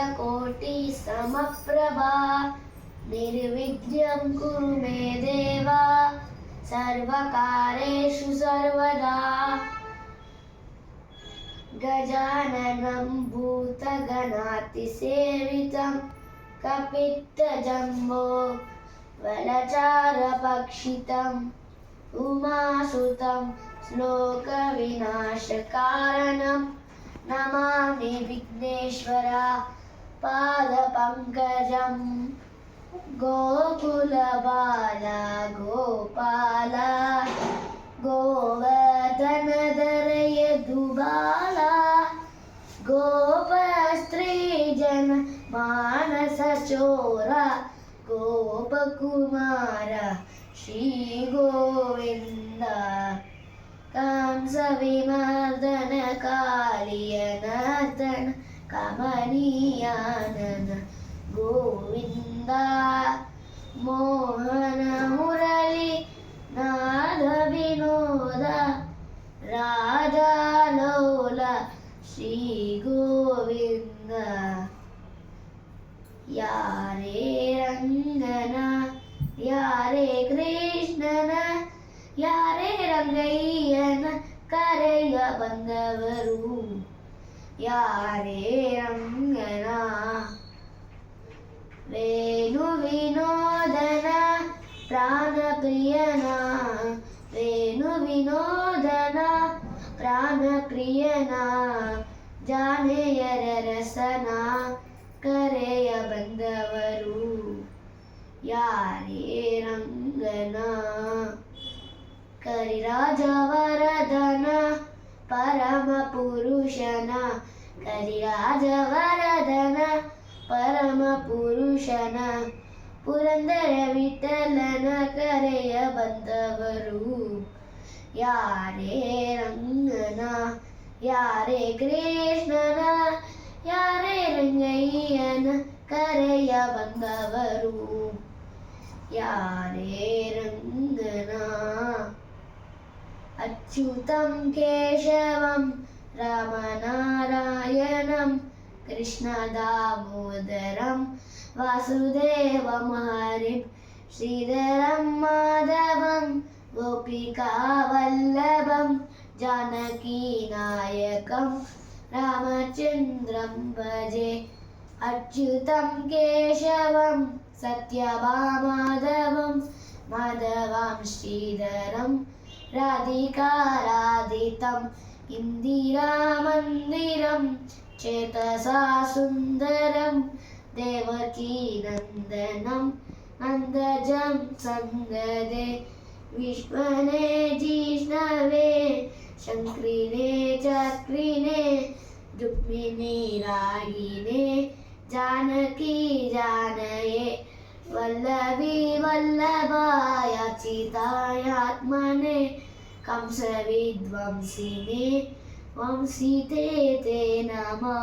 सूर्यकोटिसमप्रभा निर्विघ्नं कुरु मे देव सर्वकार्येषु सर्वदा। गजाननं भूतगणातिसेवितं कपित्थजम्बो फलचारुभक्षितम् उमासुतं श्लोकविनाशकारणं नमामि विघ्नेश्वर पादपङ्कजं। गोकुलबाला गोपाल गोवर्धनधर यदुबाला गोपस्त्रीजन मानसचोर गोपकुमार श्रीगोविन्द। कंसविमर्दन कालियनर्दन कमनीयानन गोविन्द। मोहन मुरली नाद विनोद राधालोल श्रीगोविन्द। यारे रंगन यारे कृष्णन यारे ರಂಗಯ್ಯನ ಕರೆಯ ಬಂದವರು ಯಾರೇ ರಂಗನ ವೇಣು ವಿನೋದನ ಪ್ರಾಣ ಪ್ರಿಯನ ವೇಣು ವಿನೋದನ ಪ್ರಾಣ ಪ್ರಿಯನ ಜಾನೆಯರ ರಸನ ಕರೆಯ ಬಂದವರು ಯಾರೇ ರಂಗನ ಕರಿರಾಜವರದನ ಪರಮ ಪುರುಷನ ಕರಿರಾಜವರದನ ಪರಮ ಪುರುಷನ ಪುರಂದರ ವಿಠಲನ ಕರೆಯ ಬಂದವರು ಯಾರೇ ರಂಗನ ಯಾರೇ ಕೃಷ್ಣನ ಯಾರೇ ರಂಗಯ್ಯನ ಕರೆಯ ಬಂದವರು ಯಾರೇ ರಂಗನ। अच्युतं केशवं रामनारायणं कृष्णदामोदरं वासुदेवं हरिं श्रीधरं माधवं गोपिकावल्लभं जानकीनायकं रामचन्द्रं भजे। अच्युतं केशवं सत्यभामाधवं माधवं श्रीधरं राधिकाराधितं इन्दिरामन्दिरं चेतसा सुन्दरं देवकीनन्दनं नन्दजं सन्ददे विश्वने जिष्णवे शङ्क्रिणे चक्रिणे रुक्मिणी रागिणे जानकी जानये वल्लभी वल्लभाय चितायात्मने कंसविध्वंसिने वंसिते ते नमः।